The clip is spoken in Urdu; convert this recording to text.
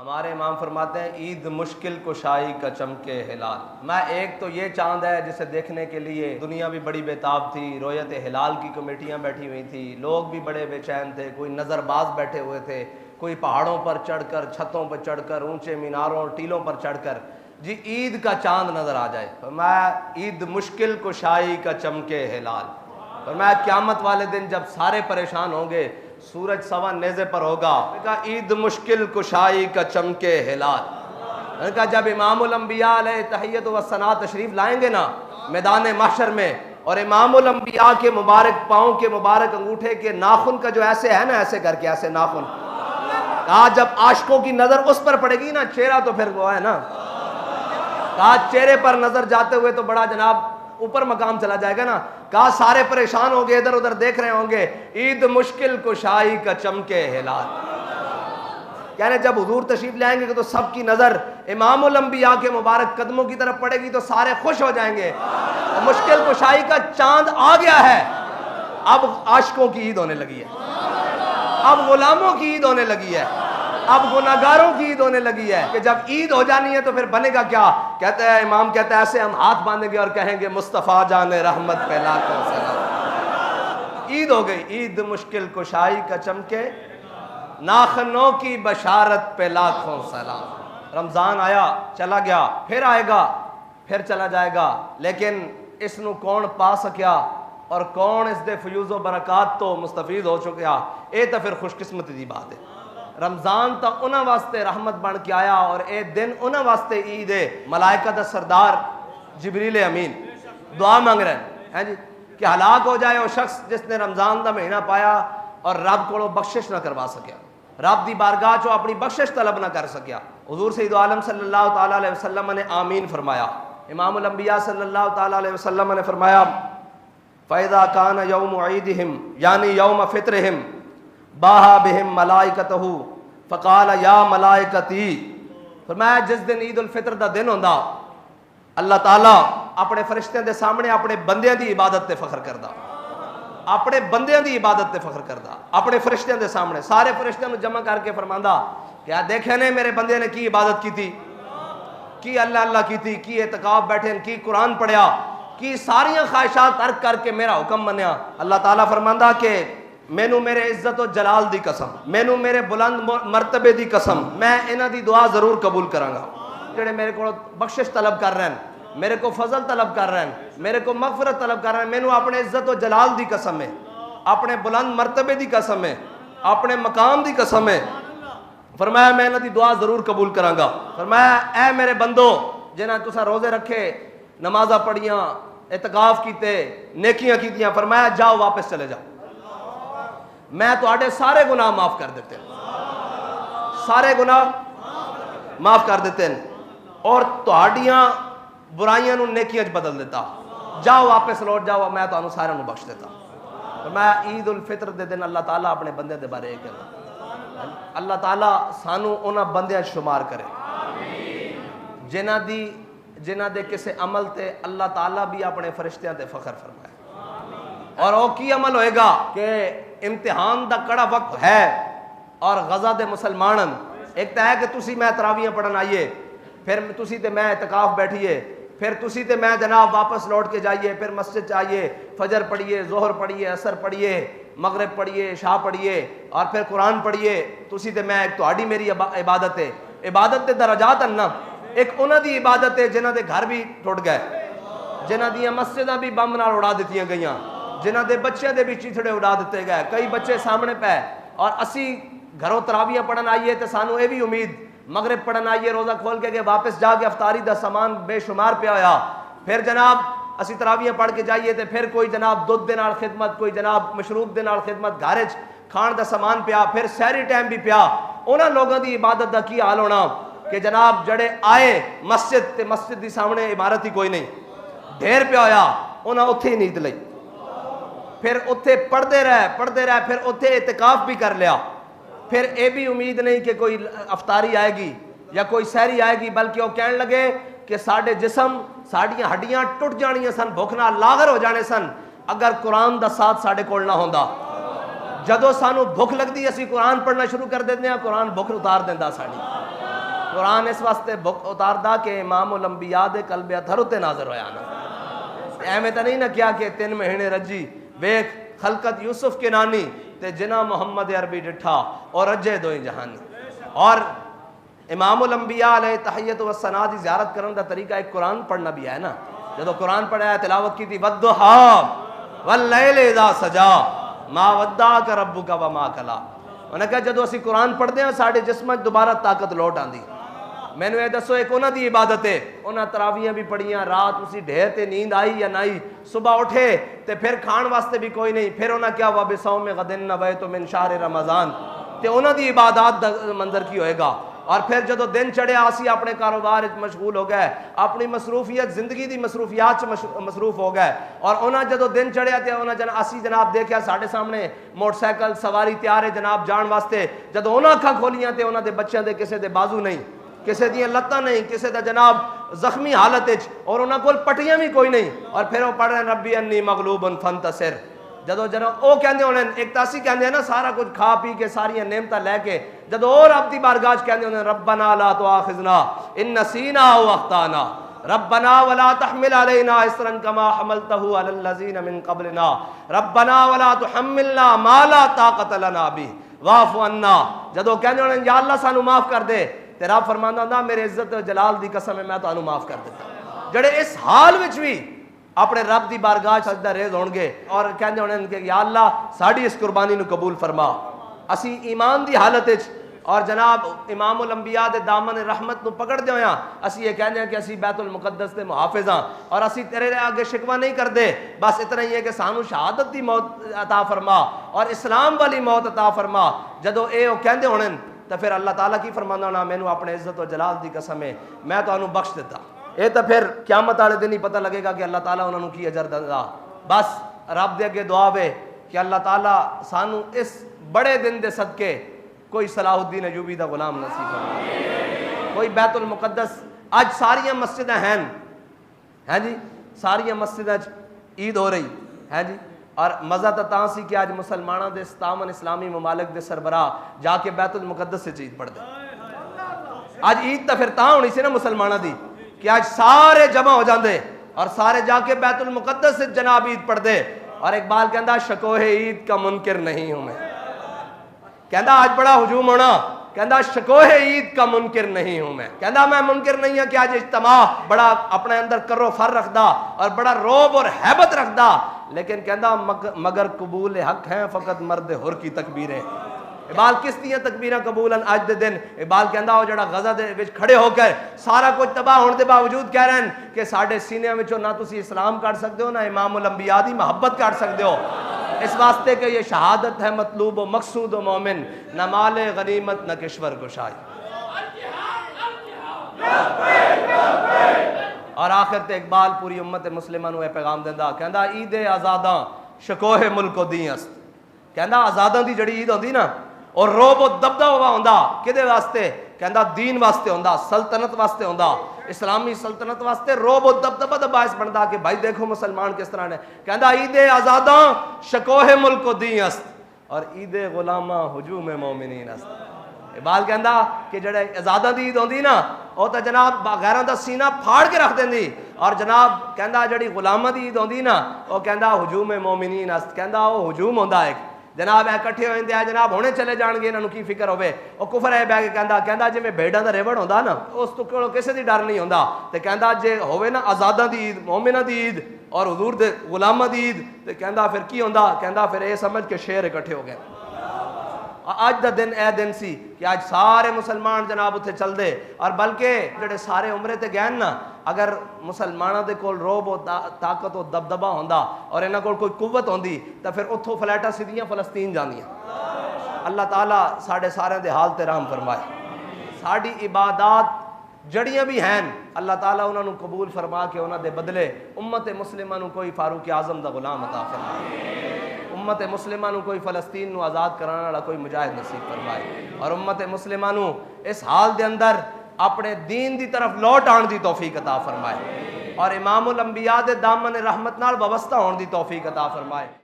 ہمارے امام فرماتے ہیں عید مشکل کشائی کا چمکے ہلال. میں ایک تو یہ چاند ہے جسے دیکھنے کے لیے دنیا بھی بڑی بےتاب تھی, رویت ہلال کی کمیٹیاں بیٹھی ہوئی تھی, لوگ بھی بڑے بے چین تھے, کوئی نظر باز بیٹھے ہوئے تھے, کوئی پہاڑوں پر چڑھ کر, چھتوں پر چڑھ کر, اونچے میناروں ٹیلوں پر چڑھ کر جی عید کا چاند نظر آ جائے. میں عید مشکل کشائی کا چمکے ہلال. اور میں قیامت والے دن جب سارے پریشان ہوں گے, سورج سوا نیزے پر ہوگا, کہا عید مشکل کشائی کا چمکے ہلال. میں نے کہا جب امام الانبیاء علیہ تحیت و ثنا تشریف لائیں گے نا میدان محشر میں, اور امام الانبیاء کے مبارک پاؤں کے مبارک انگوٹھے کے ناخن کا جو ایسے ہے نا, ایسے کر کے ایسے ناخن, کہا جب عاشقوں کی نظر اس پر پڑے گی نا, چہرہ تو پھر وہ ہے نا, کہا چہرے پر نظر جاتے ہوئے تو بڑا جناب اوپر مقام چلا جائے گا نا, کہا سارے پریشان ہوں گے, ادھر ادھر دیکھ رہے ہوں گے, عید مشکل کشائی کا چمکے ہلال. کہنے جب حضور تشریف لائیں گے تو سب کی نظر امام الانبیاء کے مبارک قدموں کی طرف پڑے گی تو سارے خوش ہو جائیں گے, مشکل کشائی کا چاند آ گیا ہے. اب عاشقوں کی عید ہونے لگی ہے, اب غلاموں کی عید ہونے لگی ہے, اب گناہگاروں کی عید ہونے لگی ہے. کہ جب عید ہو جانی ہے تو پھر بنے گا کیا؟ کہتے ہیں امام کہتے ہیں ایسے ہم ہاتھ باندھیں گے اور کہیں گے مصطفیٰ جان رحمت پہ لاکھوں سلام. عید ہو گئی, عید مشکل کشائی کا چمکے, ناخنوں کی بشارت پہ لاکھوں سلام. رمضان آیا چلا گیا, پھر آئے گا, پھر چلا جائے گا, لیکن اس نو کون پا سکیا اور کون اس دے فیوز و برکات تو مستفید ہو چکیا, اے تو پھر خوش قسمتی دی بات ہے. رمضان تا انہاں واسطے رحمت بن کے آیا, اور اے دن انہاں واسطے عید ہے. ملائکہ دا سردار جبریل امین دعا مانگ رہے ہیں جی کہ ہلاک ہو جائے وہ شخص جس نے رمضان دا مہینہ پایا اور رب کو بخشش نہ کروا سکیا, رب دی بارگاہ چو اپنی بخشش طلب نہ کر سکیا. حضور سید عالم صلی اللہ تعالیٰ علیہ وسلم نے آمین فرمایا. امام الانبیاء صلی اللہ تعالیٰ علیہ وسلم نے فرمایا فَإِذَا كَانَ يَوْمُ عِيدِهِمْ یعنی یوم فطرہم باہا بہم ملائکتہ فقال یا ملائکتی. فرمایا جس دن عید الفطر دا دن ہوندا اللہ تعالیٰ اپنے فرشتیاں دے سامنے اپنے بندیاں دی عبادت تے فخر کردا, اپنے بندیاں دی عبادت تے فخر کردا, اپنے فرشتیاں دے سامنے سارے فرشتیاں نو جمع کر کے فرماندا کیا دیکھے نے میرے بندے نے کی عبادت کی تھی, کی اللہ اللہ کی تھی, کی اعتکاف بیٹھے, کی قرآن پڑھیا, کی ساریاں خواہشات ترک کر کے میرا حکم منیا. اللہ تعالیٰ فرماندا کہ مینو میرے عزت و جلال دی قسم, مینو میرے بلند مرتبے دی قسم, میں انہاں دی دعا ضرور قبول کراں گا. جڑے میرے کو بخشش طلب کر رہے ہیں, میرے کو فضل طلب کر رہے ہیں, میرے کو مغفرت طلب کر رہے ہیں, مینو اپنے عزت و جلال دی قسم ہے, اپنے بلند مرتبے دی قسم ہے, اپنے مقام دی قسم ہے. فرمایا میں انہاں دی دعا ضرور قبول کراں گا. فرمایا اے میرے بندو جنہاں تساں روزے رکھے, نمازاں پڑھیاں, اعتکاف کیتے, نیکیاں کیتیاں, فرمایا جاؤ واپس چلے جاؤ, میں تواڈے سارے گناہ معاف کر دیتے ہیں, سارے گناہ معاف کر دیتے ہیں, اور تواڈیاں برائیاں نو نیکیاں بدل دیتا. جاؤ واپس لوٹ جاؤ, میں تانوں سارے نو بخش دیتا. میں عید الفطر دے دن اللہ تعالیٰ اپنے بندے دے بارے کہنا, اللہ تعالیٰ سانو انہاں بندیاں شمار کرے جنہ دے کسے عمل تے اللہ تعالیٰ بھی اپنے فرشتیاں تے فخر فرمائے. اور وہ کی عمل ہوئے گا کہ امتحان دا کڑا وقت ہے, اور غزہ دے مسلمانن ایک تو ہے کہ تسی میں تراویاں پڑھن آئیے, پھر تسی تے میں اعتکاف بیٹھیے, پھر تسی تے میں جناب واپس لوٹ کے جائیے, پھر مسجد چاہیے, فجر پڑھیے, ظہر پڑھیے, عصر پڑھیے, مغرب پڑھیے, عشاء پڑھیے, اور پھر قرآن پڑھیے. تسی تے میں ایک تہاڈی میری عبادت ہے. عبادت دے درجات ہیں نا, ایک انہاں دی عبادت ہے جنہاں دے گھر بھی ٹوٹ گئے, جنہاں دیاں مسجداں بھی بم نال اڑا دتیاں گئیاں, جنہاں دے بچیاں دے بھی چیتھڑے اڑا دیتے گئے, کئی بچے سامنے پہ, اور اسی گھروں تراویاں پڑھن آئیے تے سانو اے بھی امید مغرب پڑھن آئیے روزہ کھول کے کہ واپس جا کے افطاری دا سامان بے شمار پیا ہویا, پھر جناب اسی تراویاں پڑھ کے جائیے تے پھر کوئی جناب دودھ دے نال خدمت, کوئی جناب مشروب دے نال خدمت, گھر وچ کھان دا سامان پیا, پھر سحری ٹائم بھی پیا. انہاں لوگاں دی عبادت دا کی حال ہونا کہ جناب جڑے آئے مسجد تے مسجد دی سامنے عمارت ہی کوئی نہیں, ڈھیر پیا ہویا, انہاں اوتھے ہی نیند لئی, پھر اوتھے پڑھتے رہے, پھر اوتھے اعتکاف بھی کر لیا. پھر اے بھی امید نہیں کہ کوئی افطاری آئے گی یا کوئی سحری آئے گی, بلکہ وہ کہنے لگے کہ ساڈے جسم ساڈیاں ہڈیاں ٹوٹ جانیاں سن, بھوک نال لاغر ہو جانے سن اگر قرآن دا ساتھ ساڈے کول نہ ہوندا. جدو سانو بھوک لگتی اسی قرآن پڑھنا شروع کر دیتے ہیں، قرآن بھوک اتار دینا ساڑی۔ قرآن اس واسطے بھوک اتاردا کہ امام الانبیاء دے قلب اتھر تے ناظر ہویا نا۔ ایویں تو نہیں نہ کیا کہ 3 مہینے رجی ویکھ خلقت یوسف کے نانی تے جنا محمد عربی ڈٹھا اور رجے دوئی جہانی۔ اور امام الانبیاء علیہ تحیت و ثنا دی زیارت کرنے دا طریقہ ایک قرآن پڑھنا بھی ہے نا۔ جدو قرآن پڑھا ہے تلاوت کی تھی والضحیٰ واللیل اذا سجا ما ودعک ربک وما قلی۔ انہوں نے کہا جدو اسی قرآن پڑھتے ہیں ساڑھے جسم دوبارہ طاقت لوٹ آندی۔ میں نے دسو ایک انہاں دی عبادت ہے، انہاں تراویاں بھی پڑھیاں، رات اسی ڈھیر تے نیند آئی یا نائی، صبح اٹھے تے پھر کھان واسطے بھی کوئی نہیں، پھر انہاں کیا وَبِصَوْمِ غَدٍ نَوَيْتُ مِنْ شَهْرِ رمضان تے انہاں دی عبادات منظر کی ہوئے گا۔ اور پھر جدو دن چڑھے آسی اپنے کاروبار مشغول ہو گئے، اپنی مصروفیت زندگی دی مصروفیات مصروف ہو گئے، اور انہاں جدو دن چڑھے آتے انہاں اسی جناب دیکھیا ساڑھے سامنے موٹر سائیکل سواری تیار ہے جناب جان واسطے، جدو انہاں اکھاں کھولیاں تے انہاں دے بچیاں دے کسے دے بازو نہیں، کسے دیاں لتاں نہیں، کسے دا جناب زخمی حالت ہے، اور انہاں کول پٹیاں بھی کوئی نہیں، اور پھر وہ پڑھ رہے ہیں ربی انی مغلوب فانتصر۔ جدو جناب او کہندے ہونے ایک تاسی کہندے ہیں نا سارا کچھ کھا پی کے ساریاں نعمتاں لے کے، جدو اور رب دی بارگاہ کہندے ہونے ربنا لا تؤاخذنا ان نسینا او اخطانا ربنا ولا تحمل علينا اصرا كما حملته على الذين من قبلنا ربنا ولا تحملنا ما لا طاقت لنا به واعف عنا۔ جدو کہندے ہونے یا اللہ سانو معاف کر دے، تے رب فرماندا ہوندا میرے عزت و جلال دی قسم ہے میں تانوں معاف کر دیتا۔ جڑے اس حال وچ بھی اپنے رب دی بارگاہ سجدہ ریز ہون گے اور کہندے ہونے کہ یا اللہ ساڑی اس قربانی نو قبول فرما۔ اسی ایمان دی حالت وچ اور جناب امام الانبیاء دے دامن رحمت نو پکڑ دے ہویاں اسی یہ کہندے ہیں کہ اسی بیت المقدس دے محافظ ہاں، اور اسی تیرے آگے شکوہ نہیں کر دے، بس اتنا ہی ہے کہ سانو شہادت دی موت عطا فرما اور اسلام والی موت عطا فرما۔ جدو اے او کہندے ہونے تو پھر اللہ تعالیٰ کی فرمانا ہونا مینوں اپنے عزت و جلال دی قسم ہے میں تو انہوں بخش دیتا۔ اے تو پھر قیامت والے دن ہی پتہ لگے گا کہ اللہ تعالیٰ انہوں کی اجر دیندا۔ بس رب دے اگے دعا ہے کہ اللہ تعالیٰ سانو اس بڑے دن دے صدقے کوئی صلاح الدین ایوبی دا غلام نصیب فرما، کوئی بیت المقدس آج ساریاں مسجدیں ہیں جی، ساریاں مسجدیں عید ہو رہی ہے جی، اور مزہ تاں سی کہ آج مسلمانوں دے 57 اسلامی ممالک دے سربراہ جا کے بیت المقدس سے عید پڑھ دے۔ آج عید تو پھر تاں ہونی سی نا مسلمانوں دی کہ آج سارے جمع ہو جاندے اور سارے جا کے بیت المقدس سے جناب عید پڑھ دے۔ اور اقبال کہندا شکوہ عید کا منکر نہیں ہوں میں، کہندا آج بڑا ہجوم ہونا، کہندا شکوہ عید کا منکر نہیں ہوں میں منکر نہیں ہوں کہ آج اجتماع بڑا اپنے اندر کرو فر رکھدا اور بڑا روب اور حیبت رکھدا، لیکن کہندا مگر قبول حق ہیں فقط مرد حر کی تکبیریں۔ اقبال کس دیاں تکبیراں قبول ہیں آج دے دن؟ اقبال کہندا وہ جڑا غزہ دے وچ کھڑے ہو کر سارا کچھ تباہ ہونے دے باوجود کہہ رہے ہیں کہ ساڈے سینے وچوں نہ تسی اسلام کر سکتے ہو نہ امام الانبیاء دی محبت کر سکتے ہو، اس واسطے کہ یہ شہادت ہے مطلوب و مقصود و مومن، نہ مال غنیمت نہ کشور گشائی۔ اور آخر تے اقبال پوری امت مسلمہ نو پیغام دیندا کہندا عید آزاداں شکوہ ملک و دین است، کہندا آزاداں دی جڑی عید ہوندی نا اور روب و دبدبا ہوندا کدے واسطے؟ کہندا دین واسطے ہوندا، سلطنت واسطے ہوندا، اسلامی سلطنت واسطے روب و دبدبا دا باعث بندا کہ بھائی دیکھو مسلمان کس طرح نے۔ کہندا عید آزاداں شکوہ ملک و دین است اور عید غلاماں ہجوم مومنین است۔ اقبال کہندا کہ جڑے آزاداں دی عید ہوندی نا وہ تو جناب غیراں دا سینہ پھاڑ کے رکھ دیندی، اور جناب کہندا جڑی غلاماں دی عید ہوندی نا وہ کہندا ہجوم مومنین است، کہندا وہ ہجوم ہوندا ایک جناب اے کٹھے ہوئے ہیں جناب ہونے چلے جان گے انہوں کی فکر ہوئے وہ کفر ہے بہ کے کہندا جی میں بھیڑاں دا ریوڑ ہوندا نا اس تو کسے دی ڈر نہیں ہوندا، تے کہندا جے ہوئے نا آزاداں دی عید مومناں دی عید اور حضور دے غلاماں دی عید تے کہندا پھر کی ہوندا؟ کہندا پھر اے سمجھ کے شیر اکٹھے ہو گئے۔ آج دا دن اے دن سی کہ آج سارے مسلمان جناب اتھے چل دے، اور بلکہ جڑے سارے عمرے تے گئے نا اگر مسلمانوں دے کول روب و طاقت و دبدبا ہوندا اور انہاں کول کوئی قوت ہوندی تو پھر اتھوں فلیٹاں سیدھیاں فلسطین جاندیاں۔ اللہ تعالیٰ ساڑے سارے دے حال تے رحم فرمائے، ساڑی عبادات جڑیاں بھی ہیں اللہ تعالیٰ انہاں نو قبول فرما کے انہاں دے بدلے امت مسلمہ نو کوئی فاروق اعظم دا غلام عطا فرمائے، امت مسلمہ نو کوئی فلسطین نو آزاد کرانا والا کوئی مجاہد نصیب فرمائے، اور امت مسلمہ نو اس حال دے اندر اپنے دین دی طرف لوٹ آن دی توفیق عطا فرمائے، اور امام الانبیاء دے دامن رحمت نال وابستہ ہون دی توفیق عطا فرمائے۔